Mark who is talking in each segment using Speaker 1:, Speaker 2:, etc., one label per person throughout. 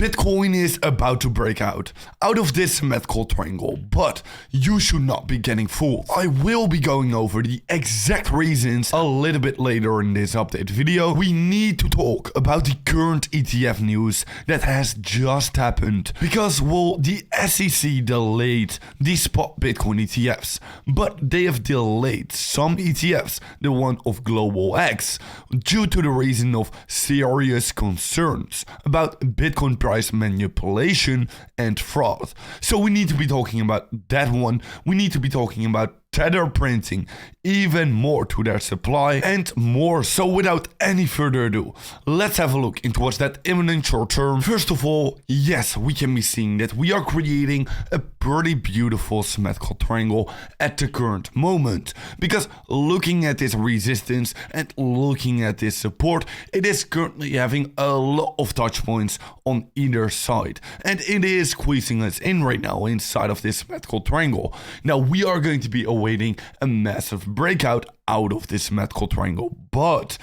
Speaker 1: Bitcoin is about to break out of this symmetrical triangle, but you should not be getting fooled. I will be going over the exact reasons a little bit later in this update video. We need to talk about the current ETF news that has just happened, because, well, the SEC delayed the spot Bitcoin ETFs, but they have delayed some ETFs, the one of Global X, due to the reason of serious concerns about Bitcoin price manipulation and fraud. So we need to be talking about that one. We need to be talking about Tether printing even more to their supply and more. So without any further ado, let's have a look into what's that imminent short term. First of all, yes, we can be seeing that we are creating a pretty beautiful symmetrical triangle at the current moment, because looking at this resistance and looking at this support, it is currently having a lot of touch points on either side, and it is squeezing us in right now inside of this symmetrical triangle. Now we are going to be awaiting a massive breakout out of this symmetrical triangle, but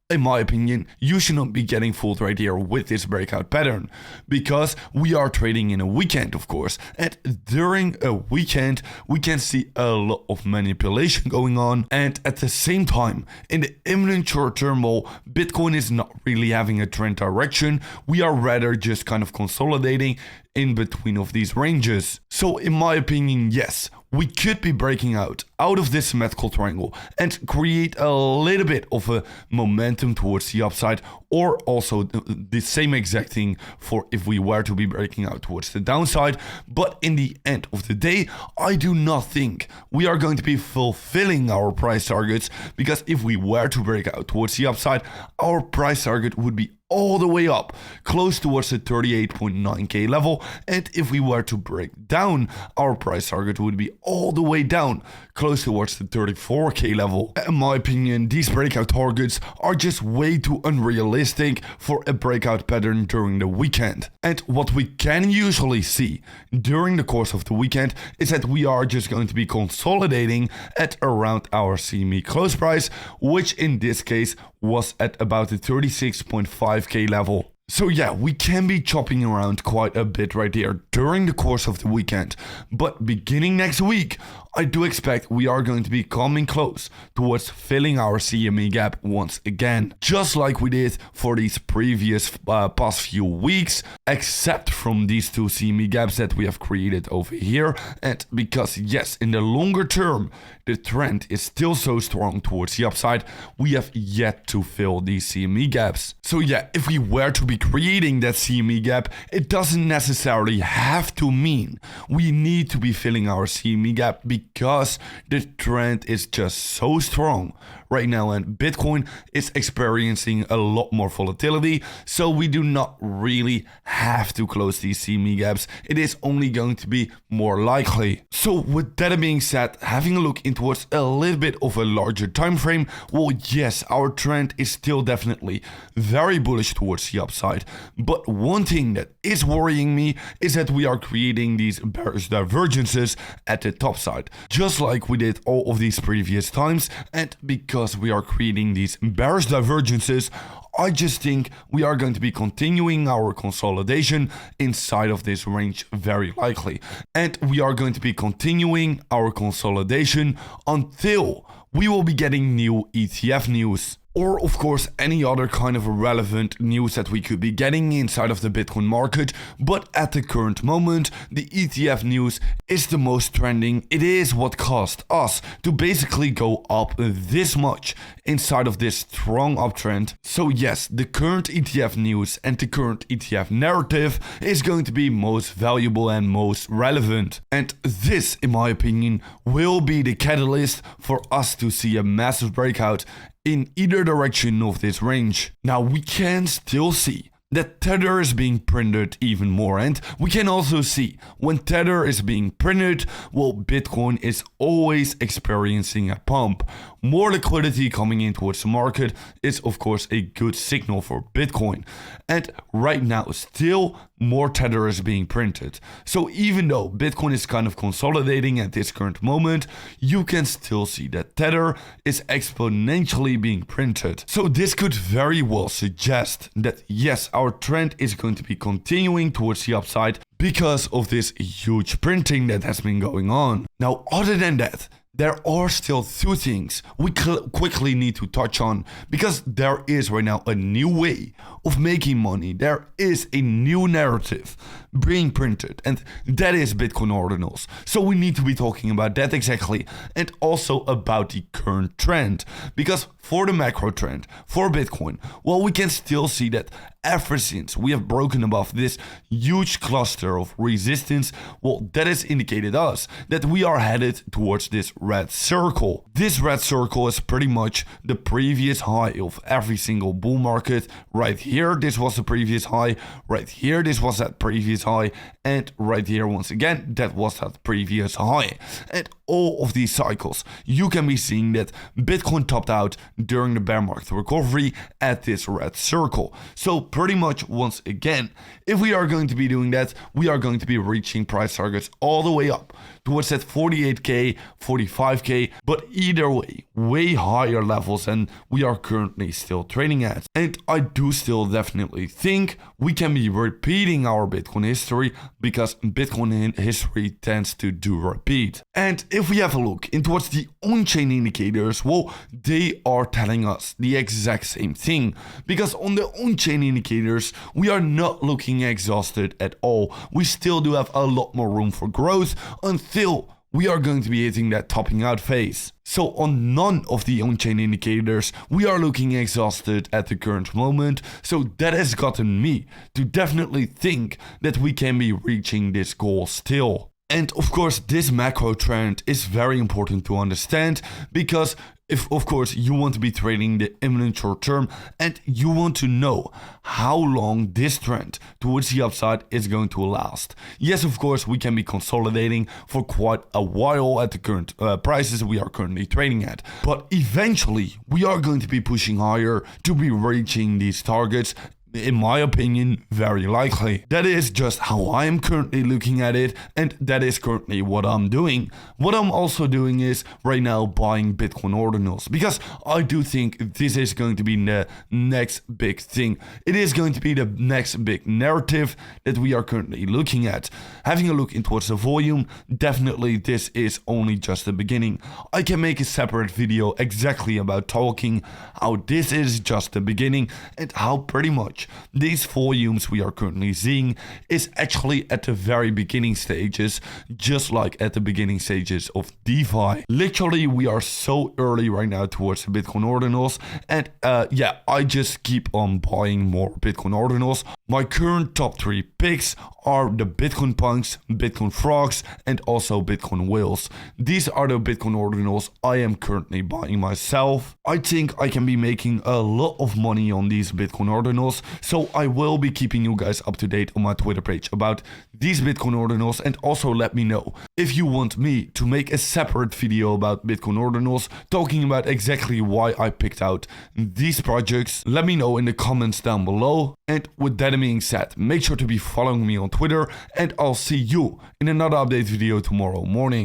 Speaker 1: in my opinion, you should not be getting fooled right here with this breakout pattern, because we are trading in a weekend, of course, and during a weekend we can see a lot of manipulation going on, and at the same time, in the imminent short term, well, Bitcoin is not really having a trend direction. We are rather just kind of consolidating in between of these ranges. So in my opinion, yes, we could be breaking out of this symmetrical triangle and create a little bit of a momentum towards the upside, or also the same exact thing for if we were to be breaking out towards the downside. But in the end of the day, I do not think we are going to be fulfilling our price targets, because if we were to break out towards the upside, our price target would be all the way up close towards the 38.9k level, and if we were to break down, our price target would be all the way down close towards the 34k level. In my opinion, these breakout targets are just way too unrealistic for a breakout pattern during the weekend. And what we can usually see during the course of the weekend is that we are just going to be consolidating at around our CME close price, which in this case was at about the 36.5k level. So yeah, we can be chopping around quite a bit right here during the course of the weekend, but beginning next week, I do expect we are going to be coming close towards filling our CME gap once again, just like we did for these previous past few weeks, except from these two CME gaps that we have created over here. And because yes, in the longer term, the trend is still so strong towards the upside, we have yet to fill these CME gaps. So yeah, if we were to be creating that CME gap, it doesn't necessarily have to mean we need to be filling our CME gap, because the trend is just so strong right now and Bitcoin is experiencing a lot more volatility, so we do not really have to close these CME gaps. It is only going to be more likely. So with that being said, having a look into what's a little bit of a larger time frame, well, yes, our trend is still definitely very bullish towards the upside, but one thing that is worrying me is that we are creating these bearish divergences at the top side, just like we did all of these previous times. And because we are creating these bearish divergences, I just think we are going to be continuing our consolidation inside of this range very likely, and we are going to be continuing our consolidation until we will be getting new ETF news, or of course any other kind of relevant news that we could be getting inside of the Bitcoin market. But at the current moment, the ETF news is the most trending. It is what caused us to basically go up this much inside of this strong uptrend. So yes, the current ETF news and the current ETF narrative is going to be most valuable and most relevant. And this, in my opinion, will be the catalyst for us to see a massive breakout in either direction of this range. Now we can still see that Tether is being printed even more, and we can also see when Tether is being printed, well, Bitcoin is always experiencing a pump. More liquidity coming in towards the market is of course a good signal for Bitcoin, and right now still more Tether is being printed. So even though Bitcoin is kind of consolidating at this current moment, you can still see that Tether is exponentially being printed. So this could very well suggest that yes, our trend is going to be continuing towards the upside because of this huge printing that has been going on. Now, other than that, there are still two things we quickly need to touch on, because there is right now a new way of making money. There is a new narrative being printed, and that is Bitcoin ordinals. So we need to be talking about that exactly, and also about the current trend, because for the macro trend, for Bitcoin, well, we can still see that ever since we have broken above this huge cluster of resistance, well, that has indicated us that we are headed towards this red circle. This red circle is pretty much the previous high of every single bull market. Right here, this was the previous high. Right here, this was that previous high. And right here, once again, that was that previous high. And all of these cycles, you can be seeing that Bitcoin topped out during the bear market recovery at this red circle. So pretty much, once again, if we are going to be doing that, we are going to be reaching price targets all the way up towards that 48k, 45k, but either way higher levels than we are currently still trading at. And I do still definitely think we can be repeating our Bitcoin history, because Bitcoin history tends to do repeat. And if we have a look in towards the on-chain indicators, well, they are telling us the exact same thing, because on the on-chain indicators, we are not looking exhausted at all. We still do have a lot more room for growth until we are going to be hitting that topping out phase. So on none of the on-chain indicators, we are looking exhausted at the current moment. So that has gotten me to definitely think that we can be reaching this goal still. And of course, this macro trend is very important to understand, because if, of course, you want to be trading the imminent short term and you want to know how long this trend towards the upside is going to last. Yes, of course, we can be consolidating for quite a while at the current prices we are currently trading at. But eventually, we are going to be pushing higher to be reaching these targets. In my opinion, very likely. That is just how I am currently looking at it, and that is currently what I'm doing. What I'm also doing is right now buying Bitcoin ordinals, because I do think this is going to be the next big thing. It is going to be the next big narrative that we are currently looking at. Having a look in towards the volume, definitely this is only just the beginning. I can make a separate video exactly about talking how this is just the beginning and how pretty much these volumes we are currently seeing is actually at the very beginning stages, just like at the beginning stages of DeFi. Literally, we are so early right now towards the Bitcoin ordinals, and yeah, I just keep on buying more Bitcoin ordinals. My current top 3 picks are the Bitcoin Punks, Bitcoin Frogs, and also Bitcoin Whales. These are the Bitcoin ordinals I am currently buying myself. I think I can be making a lot of money on these Bitcoin ordinals, so I will be keeping you guys up to date on my Twitter page about these Bitcoin ordinals, and also let me know if you want me to make a separate video about Bitcoin ordinals, talking about exactly why I picked out these projects. Let me know in the comments down below. And with that being said, make sure to be following me on Twitter, and I'll see you in another update video tomorrow morning.